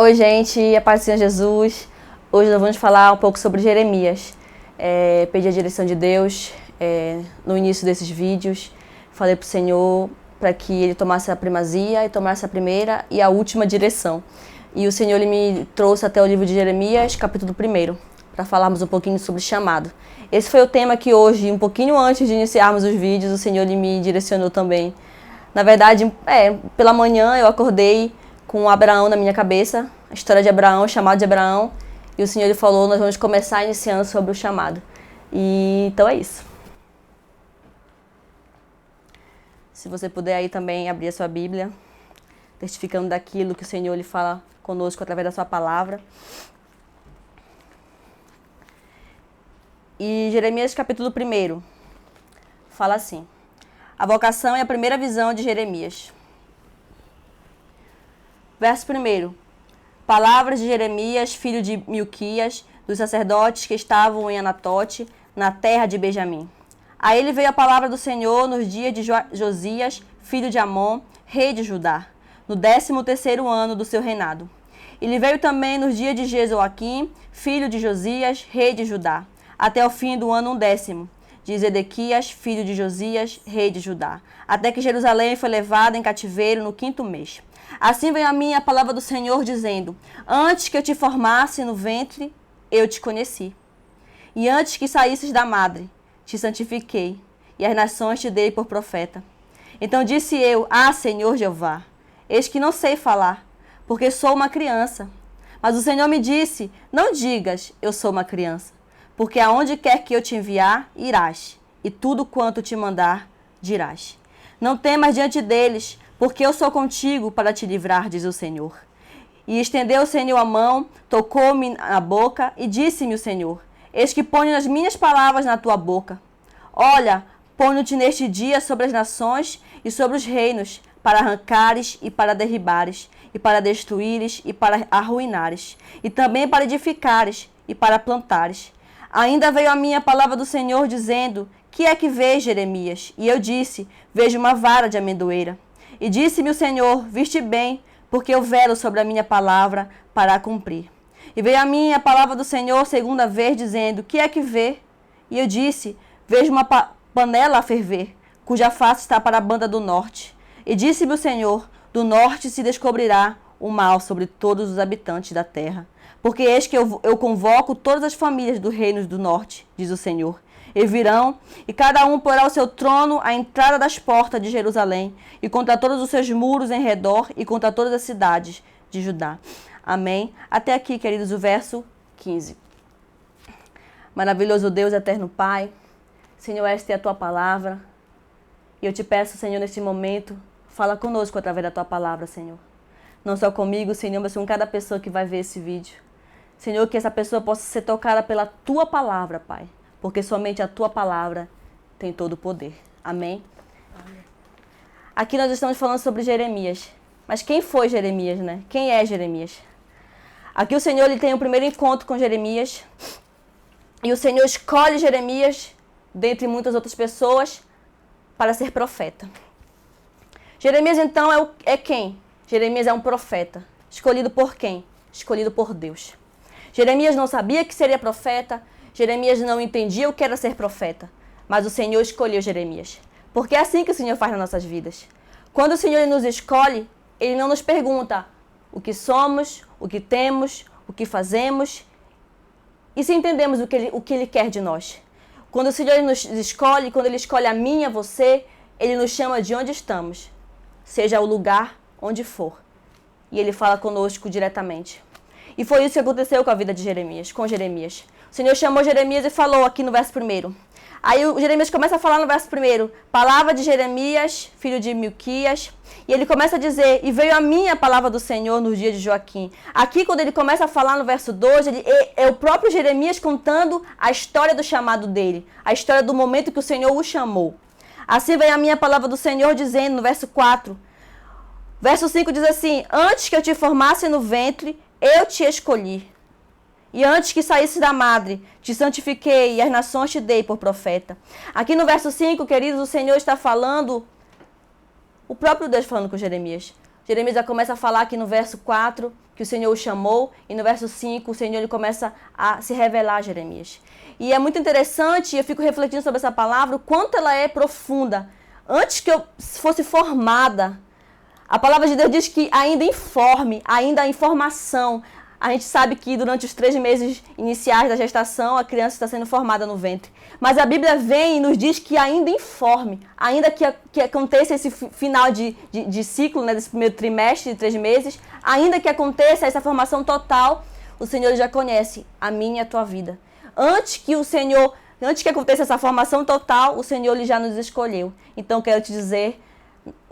Oi, gente, a paz do Senhor Jesus. Hoje nós vamos falar um pouco sobre Jeremias. Pedi a direção de Deus no início desses vídeos. Falei para o Senhor para que Ele tomasse a primazia e tomasse a primeira e a última direção. E o Senhor ele me trouxe até o livro de Jeremias, capítulo 1, para falarmos um pouquinho sobre chamado. Esse foi o tema que hoje, um pouquinho antes de iniciarmos os vídeos, o Senhor ele me direcionou também. Na verdade, pela manhã eu acordei com Abraão na minha cabeça, a história de Abraão, o chamado de Abraão, e o Senhor ele falou, nós vamos começar iniciando sobre o chamado. E então é isso. Se você puder aí também abrir a sua Bíblia, testificando daquilo que o Senhor ele fala conosco através da sua palavra. E Jeremias capítulo 1 fala assim: a vocação é a primeira visão de Jeremias. Verso 1. Palavras de Jeremias, filho de Milquias, dos sacerdotes que estavam em Anatote, na terra de Benjamim. A ele veio a palavra do Senhor nos dias de Josias, filho de Amon, rei de Judá, no 13º ano do seu reinado. Ele veio também nos dias de Jezoaquim, filho de Josias, rei de Judá, até o fim do ano 10º, de Zedequias, filho de Josias, rei de Judá, até que Jerusalém foi levada em cativeiro no 5º mês. Assim veio a mim a palavra do Senhor, dizendo: antes que eu te formasse no ventre, eu te conheci. E antes que saísses da madre, te santifiquei, e as nações te dei por profeta. Então disse eu: ah, Senhor Jeová, eis que não sei falar, porque sou uma criança. Mas o Senhor me disse: não digas, eu sou uma criança, porque aonde quer que eu te enviar, irás, e tudo quanto te mandar, dirás. Não temas diante deles, porque eu sou contigo para te livrar, diz o Senhor. E estendeu o Senhor a mão, tocou-me na boca, e disse-me o Senhor: eis que ponho as minhas palavras na tua boca. Olha, ponho-te neste dia sobre as nações e sobre os reinos, para arrancares e para derribares, e para destruíres e para arruinares, e também para edificares e para plantares. Ainda veio a mim a palavra do Senhor, dizendo: que é que vês, Jeremias? E eu disse: vejo uma vara de amendoeira. E disse-me o Senhor: viste bem, porque eu velo sobre a minha palavra para a cumprir. E veio a mim a palavra do Senhor segunda vez, dizendo: que é que vê? E eu disse: vejo uma panela a ferver, cuja face está para a banda do norte. E disse-me o Senhor: do norte se descobrirá o mal sobre todos os habitantes da terra. Porque eis que eu convoco todas as famílias do reino do norte, diz o Senhor. E virão, e cada um porá o seu trono à entrada das portas de Jerusalém, e contra todos os seus muros em redor, e contra todas as cidades de Judá. Amém? Até aqui, queridos, o verso 15. Maravilhoso Deus, eterno Pai, Senhor, esta é a Tua palavra, e eu te peço, Senhor, neste momento, fala conosco através da Tua palavra, Senhor. Não só comigo, Senhor, mas com cada pessoa que vai ver esse vídeo. Senhor, que essa pessoa possa ser tocada pela Tua palavra, Pai, porque somente a Tua palavra tem todo o poder. Amém? Amém. Aqui nós estamos falando sobre Jeremias. Mas quem foi Jeremias, né? Quem é Jeremias? Aqui o Senhor ele tem o primeiro encontro com Jeremias. E o Senhor escolhe Jeremias, dentre muitas outras pessoas, para ser profeta. Jeremias, então, é quem? Jeremias é um profeta. Escolhido por quem? Escolhido por Deus. Jeremias não sabia que seria profeta. Jeremias não entendia o que era ser profeta, mas o Senhor escolheu Jeremias. Porque é assim que o Senhor faz nas nossas vidas. Quando o Senhor nos escolhe, Ele não nos pergunta o que somos, o que temos, o que fazemos, e se entendemos o que Ele quer de nós. Quando o Senhor nos escolhe, quando Ele escolhe a mim e a você, Ele nos chama de onde estamos, seja o lugar onde for. E Ele fala conosco diretamente. E foi isso que aconteceu com a vida de Jeremias, com Jeremias. O Senhor chamou Jeremias e falou aqui no verso 1. Aí o Jeremias começa a falar no verso 1, palavra de Jeremias, filho de Milquias, e ele começa a dizer: e veio a mim a palavra do Senhor nos dias de Joaquim. Aqui, quando ele começa a falar no verso 2, é o próprio Jeremias contando a história do chamado dele, a história do momento que o Senhor o chamou. Assim veio a mim a palavra do Senhor, dizendo, no verso 4, verso 5 diz assim: antes que eu te formasse no ventre, eu te escolhi. E antes que saísse da madre, te santifiquei, e as nações te dei por profeta. Aqui no verso 5, queridos, o Senhor está falando, o próprio Deus falando com Jeremias. Jeremias já começa a falar aqui no verso 4 que o Senhor o chamou, e no verso 5 o Senhor ele começa a se revelar a Jeremias. E é muito interessante, eu fico refletindo sobre essa palavra, o quanto ela é profunda. Antes que eu fosse formada, a palavra de Deus diz que ainda informe, ainda a informação. A gente sabe que durante os 3 meses iniciais da gestação, a criança está sendo formada no ventre. Mas a Bíblia vem e nos diz que ainda informe, ainda que aconteça esse final de ciclo, né, desse primeiro trimestre de 3 meses, ainda que aconteça essa formação total, o Senhor já conhece a minha e a tua vida. Antes que aconteça essa formação total, o Senhor ele já nos escolheu. Então, quero te dizer,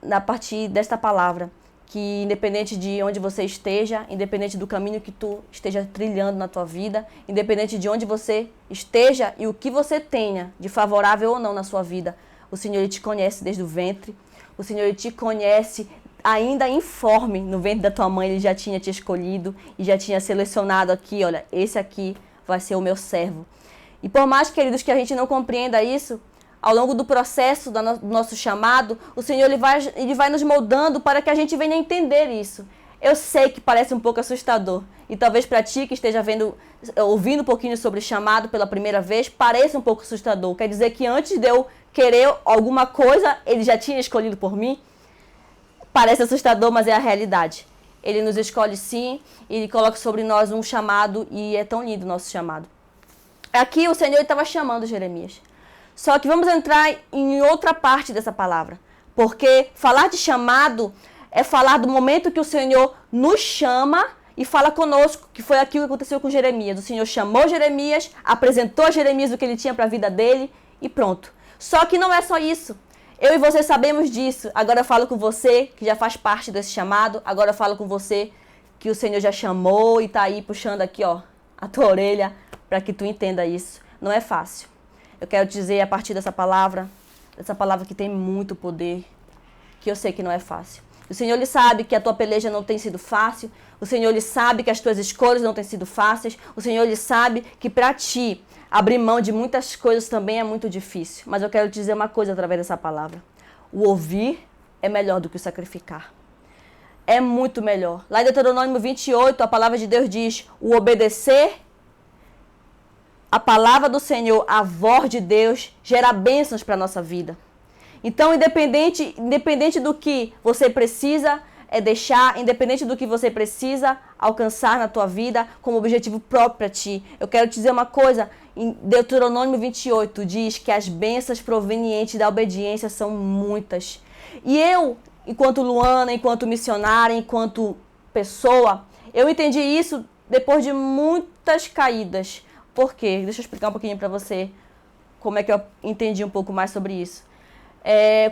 a partir desta palavra, que independente de onde você esteja, independente do caminho que tu esteja trilhando na tua vida, independente de onde você esteja e o que você tenha de favorável ou não na sua vida, o Senhor ele te conhece desde o ventre, o Senhor ele te conhece ainda informe, no ventre da tua mãe ele já tinha te escolhido e já tinha selecionado aqui, olha, esse aqui vai ser o meu servo. E por mais, queridos, que a gente não compreenda isso, ao longo do processo do nosso chamado, o Senhor ele vai nos moldando para que a gente venha a entender isso. Eu sei que parece um pouco assustador. E talvez para ti que esteja ouvindo um pouquinho sobre chamado pela primeira vez, pareça um pouco assustador. Quer dizer que antes de eu querer alguma coisa, ele já tinha escolhido por mim? Parece assustador, mas é a realidade. Ele nos escolhe sim, ele coloca sobre nós um chamado e é tão lindo o nosso chamado. Aqui o Senhor estava chamando Jeremias. Só que vamos entrar em outra parte dessa palavra. Porque falar de chamado é falar do momento que o Senhor nos chama e fala conosco, que foi aquilo que aconteceu com Jeremias. O Senhor chamou Jeremias, apresentou a Jeremias o que ele tinha para a vida dele e pronto. Só que não é só isso. Eu e você sabemos disso. Agora eu falo com você, que já faz parte desse chamado. Agora eu falo com você, que o Senhor já chamou e está aí puxando aqui, ó, a tua orelha, para que tu entenda isso. Não é fácil. Eu quero te dizer a partir dessa palavra que tem muito poder, que eu sei que não é fácil. O Senhor ele sabe que a tua peleja não tem sido fácil. O Senhor ele sabe que as tuas escolhas não têm sido fáceis. O Senhor ele sabe que para ti abrir mão de muitas coisas também é muito difícil. Mas eu quero te dizer uma coisa através dessa palavra. O ouvir é melhor do que o sacrificar. É muito melhor. Lá em Deuteronômio 28, a palavra de Deus diz: o obedecer a palavra do Senhor, a voz de Deus, gera bênçãos para a nossa vida. Então, independente do que você precisa deixar, independente do que você precisa alcançar na tua vida como objetivo próprio para ti, eu quero te dizer uma coisa. Em Deuteronômio 28 diz que as bênçãos provenientes da obediência são muitas. E eu, enquanto Luana, enquanto missionária, enquanto pessoa, eu entendi isso depois de muitas caídas. Por quê? Deixa eu explicar um pouquinho para você como é que eu entendi um pouco mais sobre isso.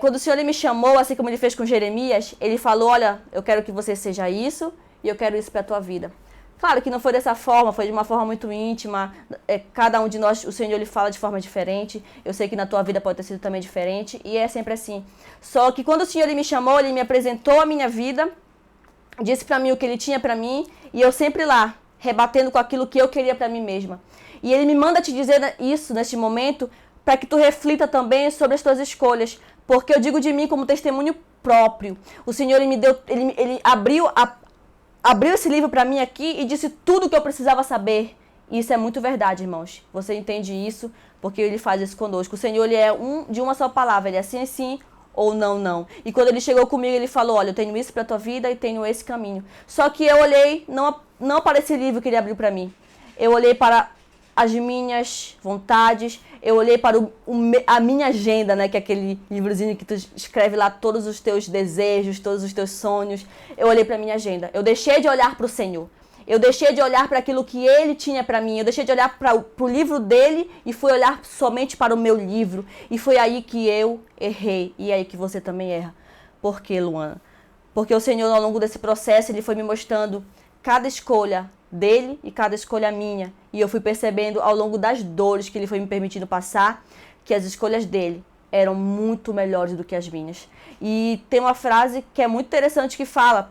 Quando o Senhor ele me chamou, assim como ele fez com Jeremias, ele falou: olha, eu quero que você seja isso e eu quero isso para a tua vida. Claro que não foi dessa forma, foi de uma forma muito íntima. Cada um de nós, o Senhor ele fala de forma diferente. Eu sei que na tua vida pode ter sido também diferente e é sempre assim. Só que quando o Senhor ele me chamou, ele me apresentou a minha vida, disse para mim o que ele tinha para mim e eu sempre lá, rebatendo com aquilo que eu queria para mim mesma. E ele me manda te dizer isso neste momento para que tu reflita também sobre as tuas escolhas. Porque eu digo de mim como testemunho próprio. O Senhor ele me deu, ele abriu esse livro para mim aqui e disse tudo o que eu precisava saber. E isso é muito verdade, irmãos. Você entende isso porque ele faz isso conosco. O Senhor ele é de uma só palavra. Ele é sim, sim ou não, não. E quando ele chegou comigo, ele falou: olha, eu tenho isso para a tua vida e tenho esse caminho. Só que eu olhei, não para esse livro que ele abriu para mim. Eu olhei para as minhas vontades, eu olhei para a minha agenda, né, que é aquele livrozinho que tu escreve lá todos os teus desejos, todos os teus sonhos. Eu olhei para a minha agenda. Eu deixei de olhar para o Senhor. Eu deixei de olhar para aquilo que Ele tinha para mim. Eu deixei de olhar para o livro dele e fui olhar somente para o meu livro. E foi aí que eu errei. E é aí que você também erra. Por quê, Luana? Porque o Senhor, ao longo desse processo, Ele foi me mostrando cada escolha dele e cada escolha minha. E eu fui percebendo ao longo das dores que ele foi me permitindo passar que as escolhas dele eram muito melhores do que as minhas. E tem uma frase que é muito interessante que fala: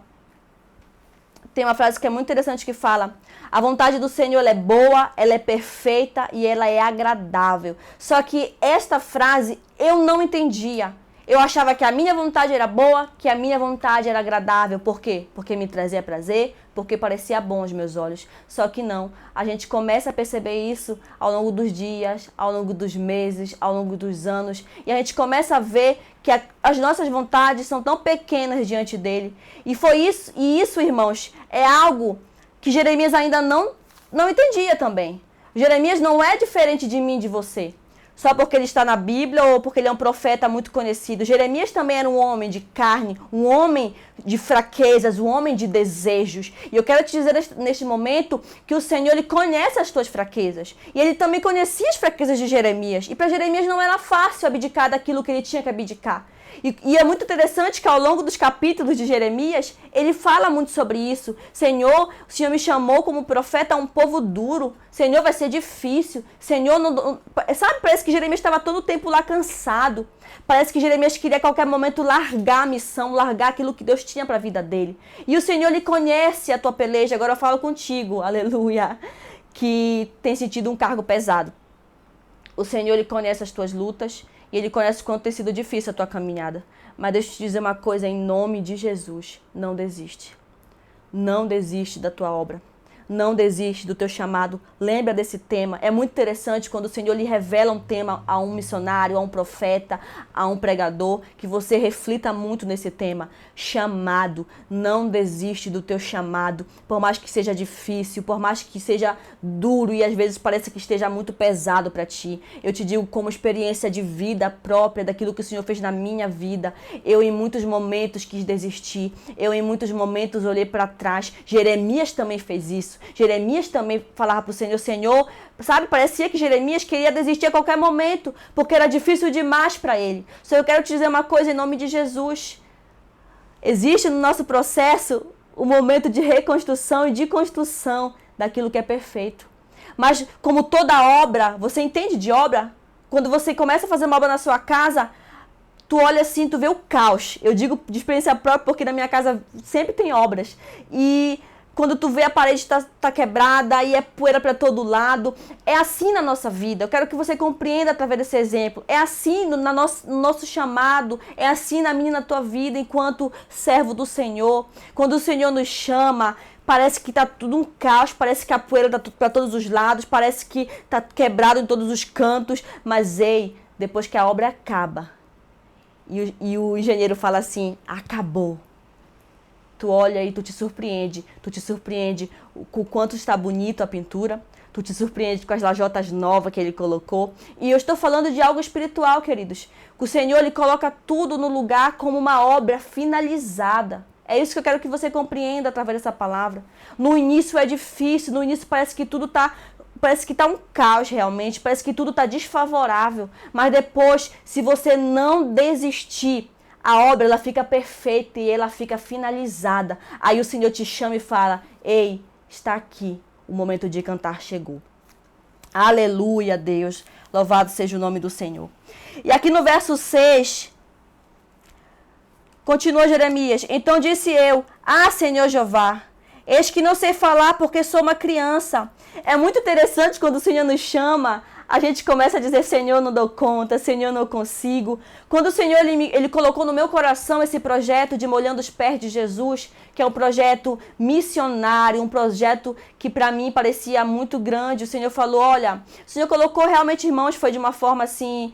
a vontade do Senhor ela é boa, ela é perfeita e ela é agradável. Só que esta frase eu não entendia. Eu achava que a minha vontade era boa, que a minha vontade era agradável. Por quê? Porque me trazia prazer, porque parecia bom aos meus olhos. Só que não. A gente começa a perceber isso ao longo dos dias, ao longo dos meses, ao longo dos anos. E a gente começa a ver que as nossas vontades são tão pequenas diante dele. E foi isso, irmãos, é algo que Jeremias ainda não entendia também. Jeremias não é diferente de mim e de você. Só porque ele está na Bíblia ou porque ele é um profeta muito conhecido. Jeremias também era um homem de carne, um homem de fraquezas, um homem de desejos. E eu quero te dizer neste momento que o Senhor, ele conhece as tuas fraquezas. E ele também conhecia as fraquezas de Jeremias. E para Jeremias não era fácil abdicar daquilo que ele tinha que abdicar. E é muito interessante que ao longo dos capítulos de Jeremias, ele fala muito sobre isso. Senhor, o Senhor me chamou como profeta a um povo duro. Senhor, vai ser difícil. Senhor, não... Sabe, parece que Jeremias estava todo o tempo lá cansado. Parece que Jeremias queria a qualquer momento largar a missão, largar aquilo que Deus tinha para a vida dele. E o Senhor, ele conhece a tua peleja. Agora eu falo contigo, aleluia, que tem sentido um cargo pesado. O Senhor, ele conhece as tuas lutas. E ele conhece o quanto tem sido difícil a tua caminhada. Mas deixa eu te dizer uma coisa, em nome de Jesus. Não desiste. Não desiste da tua obra. Não desiste do teu chamado. Lembra desse tema. É muito interessante quando o Senhor lhe revela um tema a um missionário, a um profeta, a um pregador, que você reflita muito nesse tema. Chamado. Não desiste do teu chamado. Por mais que seja difícil, por mais que seja duro e às vezes pareça que esteja muito pesado para ti. Eu te digo como experiência de vida própria daquilo que o Senhor fez na minha vida. Eu em muitos momentos quis desistir. Eu em muitos momentos olhei para trás. Jeremias também fez isso. Jeremias também falava para o Senhor, Senhor, sabe, parecia que Jeremias queria desistir a qualquer momento, porque era difícil demais para ele. Só eu quero te dizer uma coisa em nome de Jesus. Existe no nosso processo o momento de reconstrução e de construção daquilo que é perfeito. Mas como toda obra, você entende de obra? Quando você começa a fazer uma obra na sua casa, tu olha assim, tu vê o caos. Eu digo de experiência própria porque na minha casa sempre tem obras. E quando tu vê a parede tá quebrada, aí é poeira para todo lado. É assim na nossa vida. Eu quero que você compreenda através desse exemplo. É assim no nosso chamado. É assim na minha e na tua vida enquanto servo do Senhor. Quando o Senhor nos chama, parece que tá tudo um caos. Parece que a poeira tá para todos os lados. Parece que tá quebrado em todos os cantos. Mas ei, depois que a obra acaba e o engenheiro fala assim, acabou. Tu olha e tu te surpreende com o quanto está bonito a pintura, tu te surpreende com as lajotas novas que ele colocou. E eu estou falando de algo espiritual, queridos. O Senhor, ele coloca tudo no lugar como uma obra finalizada. É isso que eu quero que você compreenda através dessa palavra. No início é difícil, no início parece que tudo tá um caos realmente, parece que tudo está desfavorável. Mas depois, se você não desistir, a obra ela fica perfeita e ela fica finalizada. Aí o Senhor te chama e fala, ei, está aqui, o momento de cantar chegou. Aleluia, Deus, louvado seja o nome do Senhor. E aqui no verso 6, continua Jeremias, então disse eu, Senhor Jeová, eis que não sei falar porque sou uma criança. É muito interessante quando o Senhor nos chama, a gente começa a dizer, Senhor, não dou conta, Senhor, não consigo. Quando o Senhor ele colocou no meu coração esse projeto de Molhando os Pés de Jesus, que é um projeto missionário, um projeto que para mim parecia muito grande, o Senhor falou, olha, o Senhor colocou realmente, irmãos, foi de uma forma assim,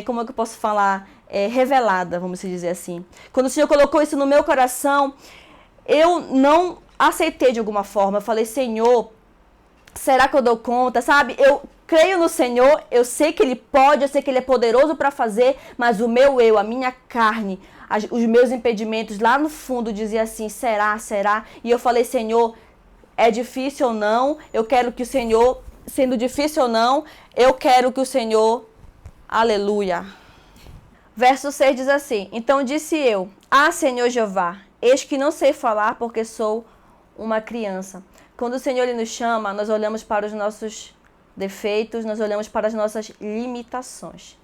como é que eu posso falar? Revelada, vamos dizer assim. Quando o Senhor colocou isso no meu coração, eu não aceitei de alguma forma. Eu falei, Senhor, será que eu dou conta? Sabe, eu creio no Senhor, eu sei que Ele pode, eu sei que Ele é poderoso para fazer, mas o meu eu, a minha carne, os meus impedimentos lá no fundo dizia assim, será? E eu falei, Senhor, é difícil ou não? Eu quero que o Senhor, sendo difícil ou não, eu quero que o Senhor, aleluia. Verso 6 diz assim, então disse eu, Senhor Jeová, eis que não sei falar porque sou uma criança. Quando o Senhor ele nos chama, nós olhamos para os nossos defeitos, nós olhamos para as nossas limitações.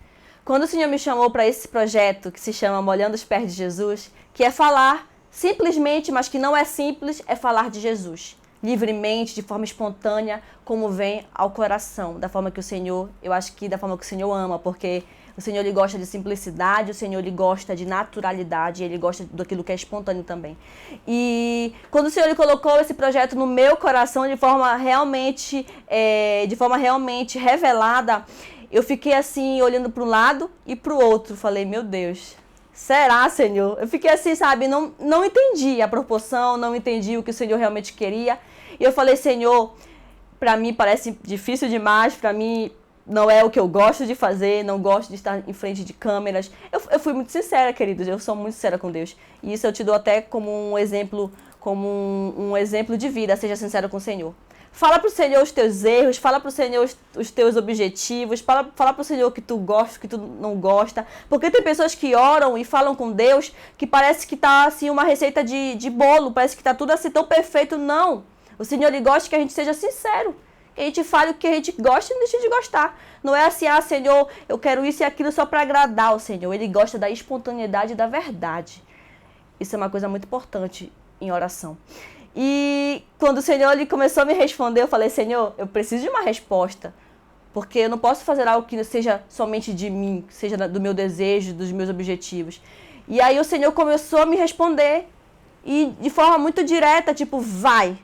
Quando o Senhor me chamou para esse projeto que se chama Molhando os Pés de Jesus, que é falar simplesmente, mas que não é simples, é falar de Jesus. Livremente, de forma espontânea, como vem ao coração, da forma que o Senhor, eu acho que da forma que o Senhor ama, porque O Senhor, Ele gosta de simplicidade, o Senhor, Ele gosta de naturalidade, Ele gosta daquilo que é espontâneo também. E quando o Senhor, Ele colocou esse projeto no meu coração de forma realmente revelada, eu fiquei assim, olhando para um lado e para o outro. Falei, meu Deus, será, Senhor? Eu fiquei assim, sabe, não entendi a proporção, não entendi o que o Senhor realmente queria. E eu falei, Senhor, para mim parece difícil demais, para mim não é o que eu gosto de fazer, não gosto de estar em frente de câmeras. Eu fui muito sincera, queridos, eu sou muito sincera com Deus. E isso eu te dou até como um exemplo, um exemplo de vida, seja sincero com o Senhor. Fala pro Senhor os teus erros, fala pro Senhor os teus objetivos, fala pro Senhor o que tu gosta, o que tu não gosta. Porque tem pessoas que oram e falam com Deus que parece que tá assim uma receita de bolo, parece que tá tudo assim tão perfeito. Não. O Senhor, Ele gosta que a gente seja sincero. Que a gente fale o que a gente gosta e não deixe de gostar. Não é assim, Senhor, eu quero isso e aquilo só para agradar o Senhor. Ele gosta da espontaneidade e da verdade. Isso é uma coisa muito importante em oração. E quando o Senhor, Ele começou a me responder, eu falei, Senhor, eu preciso de uma resposta. Porque eu não posso fazer algo que seja somente de mim, que seja do meu desejo, dos meus objetivos. E aí o Senhor começou a me responder. E de forma muito direta, tipo, vai,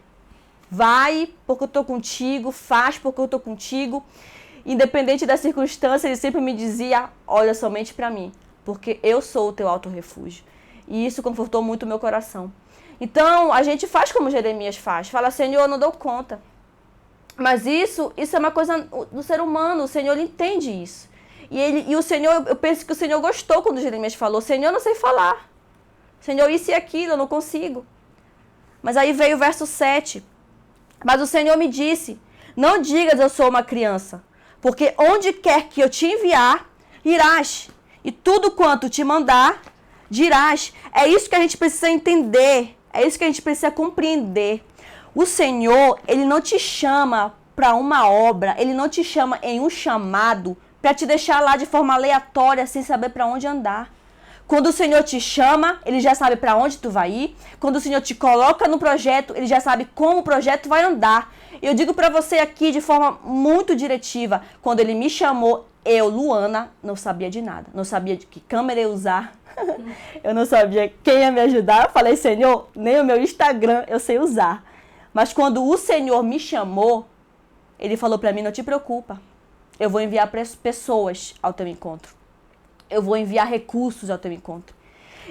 porque eu tô contigo, faz porque eu tô contigo. Independente da circunstância, Ele sempre me dizia, olha somente para mim, porque eu sou o teu alto refúgio. E isso confortou muito o meu coração. Então, a gente faz como Jeremias faz. Fala, Senhor, eu não dou conta. Mas isso é uma coisa do ser humano. O Senhor, Ele entende isso. E o Senhor, eu penso que o Senhor gostou quando Jeremias falou, Senhor, eu não sei falar. Senhor, isso e aquilo, eu não consigo. Mas aí veio o verso 7. Mas o Senhor me disse, não digas eu sou uma criança, porque onde quer que eu te enviar, irás. E tudo quanto te mandar, dirás. É isso que a gente precisa entender. É isso que a gente precisa compreender. O Senhor, Ele não te chama para uma obra, Ele não te chama em um chamado para te deixar lá de forma aleatória, sem saber para onde andar. Quando o Senhor te chama, Ele já sabe para onde tu vai ir. Quando o Senhor te coloca no projeto, Ele já sabe como o projeto vai andar. Eu digo para você aqui de forma muito diretiva, quando Ele me chamou, eu, Luana, não sabia de nada. Não sabia de que câmera eu usar. Eu não sabia quem ia me ajudar. Eu falei, Senhor, nem o meu Instagram eu sei usar. Mas quando o Senhor me chamou, Ele falou para mim, não te preocupa. Eu vou enviar pessoas ao teu encontro. Eu vou enviar recursos ao teu encontro.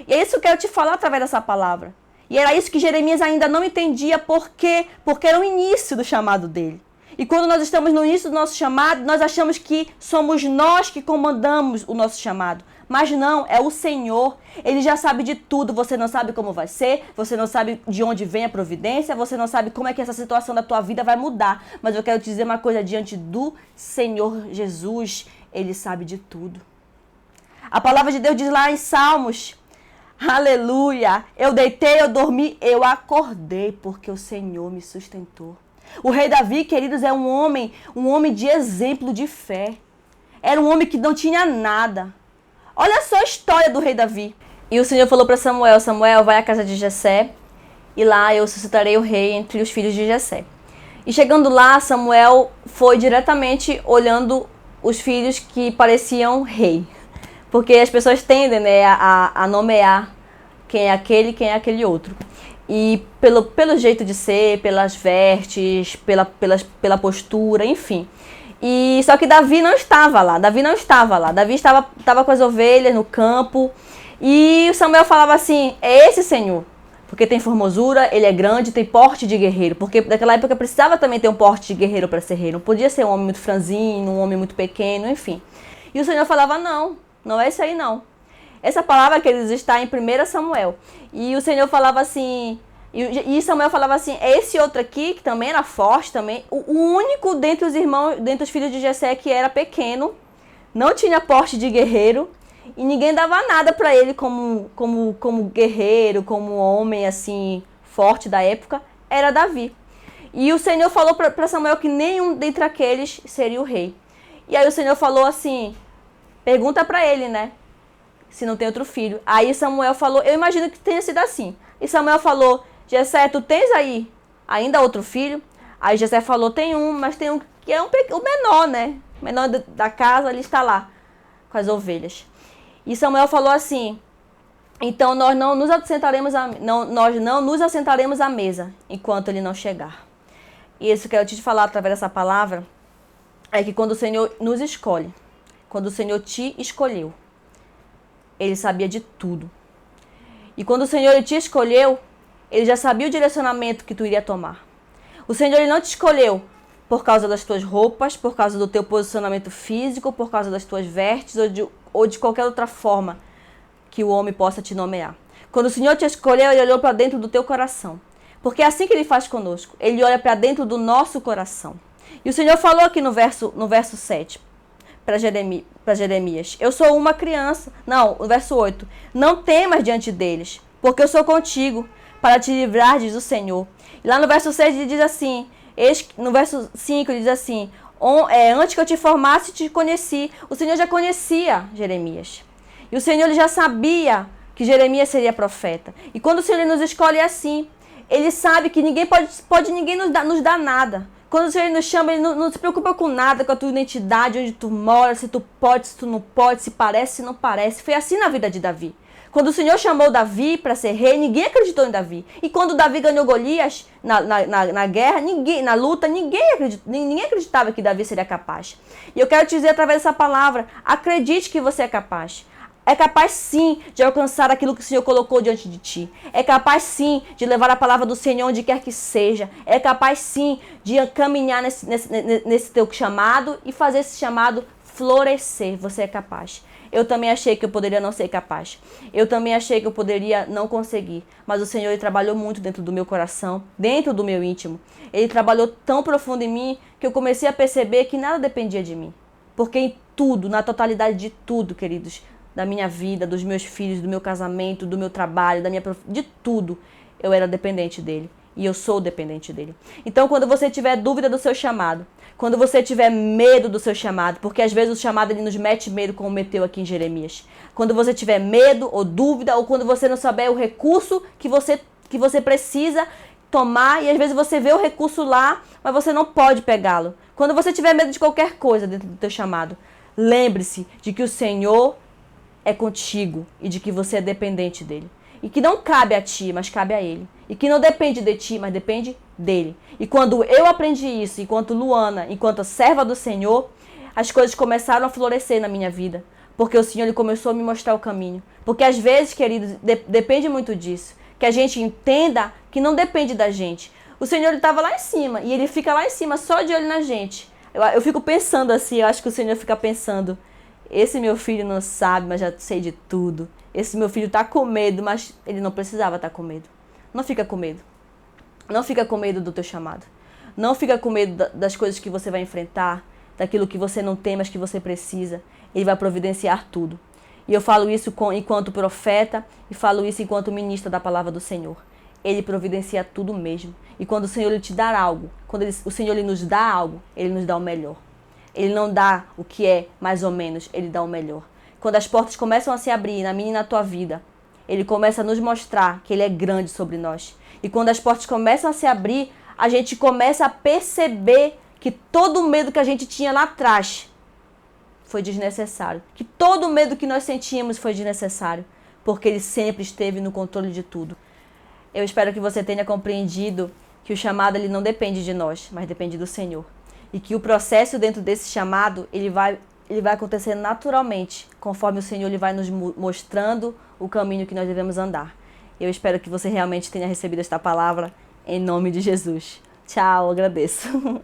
E é isso que eu quero te falar através dessa palavra. E era isso que Jeremias ainda não entendia porque era o início do chamado dele. E quando nós estamos no início do nosso chamado, nós achamos que somos nós que comandamos o nosso chamado. Mas não, é o Senhor. Ele já sabe de tudo. Você não sabe como vai ser, você não sabe de onde vem a providência, você não sabe como é que essa situação da tua vida vai mudar. Mas eu quero te dizer uma coisa, diante do Senhor Jesus, Ele sabe de tudo. A palavra de Deus diz lá em Salmos, aleluia, eu deitei, eu dormi, eu acordei, porque o Senhor me sustentou. O rei Davi, queridos, é um homem de exemplo de fé. Era um homem que não tinha nada. Olha só a história do rei Davi. E o Senhor falou para Samuel, Samuel, vai à casa de Jessé, e lá eu suscitarei o rei entre os filhos de Jessé. E chegando lá, Samuel foi diretamente olhando os filhos que pareciam rei. Porque as pessoas tendem, né, a nomear quem é aquele outro. E pelo jeito de ser, pelas vestes, pela postura, enfim. E só que Davi não estava lá. Davi estava com as ovelhas no campo. E Samuel falava assim, é esse Senhor. Porque tem formosura, ele é grande, tem porte de guerreiro. Porque naquela época precisava também ter um porte de guerreiro para ser rei. Não podia ser um homem muito franzino, um homem muito pequeno, enfim. E o Senhor falava, não é isso aí não. Essa palavra que eles está em 1 Samuel. E o Senhor falava assim, e Samuel falava assim, é esse outro aqui, que também era forte, também, o único dentre os irmãos, dentre os filhos de Jessé que era pequeno, não tinha porte de guerreiro, e ninguém dava nada para ele como guerreiro, como homem assim, forte da época, era Davi. E o Senhor falou para Samuel que nenhum dentre aqueles seria o rei. E aí o Senhor falou assim, pergunta para ele, né? Se não tem outro filho. Aí Samuel falou, eu imagino que tenha sido assim. E Samuel falou, Jessé, tu tens aí ainda outro filho? Aí Jessé falou, tem um, mas tem um que é o menor, né? O menor da casa, ele está lá. com as ovelhas. E Samuel falou assim: então nós não nos assentaremos à mesa enquanto ele não chegar. E isso que eu quero te falar através dessa palavra é que quando o Senhor nos escolhe, quando o Senhor te escolheu, Ele sabia de tudo. E quando o Senhor te escolheu, Ele já sabia o direcionamento que tu iria tomar. O Senhor ele não te escolheu por causa das tuas roupas, por causa do teu posicionamento físico, por causa das tuas vestes ou de qualquer outra forma que o homem possa te nomear. Quando o Senhor te escolheu, Ele olhou para dentro do teu coração. Porque é assim que Ele faz conosco. Ele olha para dentro do nosso coração. E o Senhor falou aqui no verso 7 para Jeremias: eu sou uma criança. Não, no verso 8. Não temas diante deles, porque eu sou contigo, para te livrar, diz o Senhor. E lá no verso 6 ele diz assim, no verso 5 ele diz assim: antes que eu te formasse, te conheci. O Senhor já conhecia Jeremias. E o Senhor ele já sabia que Jeremias seria profeta. E quando o Senhor nos escolhe assim, Ele sabe que ninguém pode ninguém nos dar nada. Quando o Senhor nos chama, Ele não se preocupa com nada, com a tua identidade, onde tu mora, se tu pode, se tu não pode, se parece, se não parece. Foi assim na vida de Davi. Quando o Senhor chamou Davi para ser rei, ninguém acreditou em Davi. E quando Davi ganhou Golias na guerra, na luta, ninguém acreditava que Davi seria capaz. E eu quero te dizer através dessa palavra: acredite que você é capaz. É capaz sim de alcançar aquilo que o Senhor colocou diante de ti. É capaz sim de levar a palavra do Senhor onde quer que seja. É capaz sim de caminhar nesse teu chamado e fazer esse chamado florescer. Você é capaz. Eu também achei que eu poderia não ser capaz. Eu também achei que eu poderia não conseguir. Mas o Senhor ele trabalhou muito dentro do meu coração, dentro do meu íntimo. Ele trabalhou tão profundo em mim que eu comecei a perceber que nada dependia de mim. Porque em tudo, na totalidade de tudo, queridos, da minha vida, dos meus filhos, do meu casamento, do meu trabalho, de tudo, eu era dependente dele. E eu sou dependente dele. Então, quando você tiver dúvida do seu chamado, quando você tiver medo do seu chamado, porque às vezes o chamado ele nos mete medo, como meteu aqui em Jeremias. Quando você tiver medo ou dúvida, ou quando você não souber o recurso que você precisa tomar, e às vezes você vê o recurso lá, mas você não pode pegá-lo. Quando você tiver medo de qualquer coisa dentro do teu chamado, lembre-se de que o Senhor é contigo e de que você é dependente dele. E que não cabe a ti, mas cabe a ele. E que não depende de ti, mas depende dele. E quando eu aprendi isso, enquanto Luana, enquanto serva do Senhor, as coisas começaram a florescer na minha vida. Porque o Senhor ele começou a me mostrar o caminho. Porque às vezes, queridos, depende muito disso. Que a gente entenda que não depende da gente. O Senhor estava lá em cima e ele fica lá em cima só de olho na gente. Eu fico pensando assim, eu acho que o Senhor fica pensando: esse meu filho não sabe, mas já sei de tudo. Esse meu filho está com medo, mas ele não precisava estar com medo. Não fica com medo. Não fica com medo do teu chamado. Não fica com medo das coisas que você vai enfrentar, daquilo que você não tem, mas que você precisa. Ele vai providenciar tudo. E eu falo isso enquanto profeta e falo isso enquanto ministra da palavra do Senhor. Ele providencia tudo mesmo. E quando o Senhor ele te dá algo, quando o Senhor ele nos dá algo, ele nos dá o melhor. Ele não dá o que é mais ou menos, ele dá o melhor. Quando as portas começam a se abrir na minha e na tua vida, ele começa a nos mostrar que ele é grande sobre nós. E quando as portas começam a se abrir, a gente começa a perceber que todo o medo que a gente tinha lá atrás foi desnecessário. Que todo o medo que nós sentíamos foi desnecessário. Porque ele sempre esteve no controle de tudo. Eu espero que você tenha compreendido que o chamado ele não depende de nós, mas depende do Senhor. E que o processo dentro desse chamado, ele vai acontecer naturalmente, conforme o Senhor ele vai nos mostrando o caminho que nós devemos andar. Eu espero que você realmente tenha recebido esta palavra em nome de Jesus. Tchau, agradeço.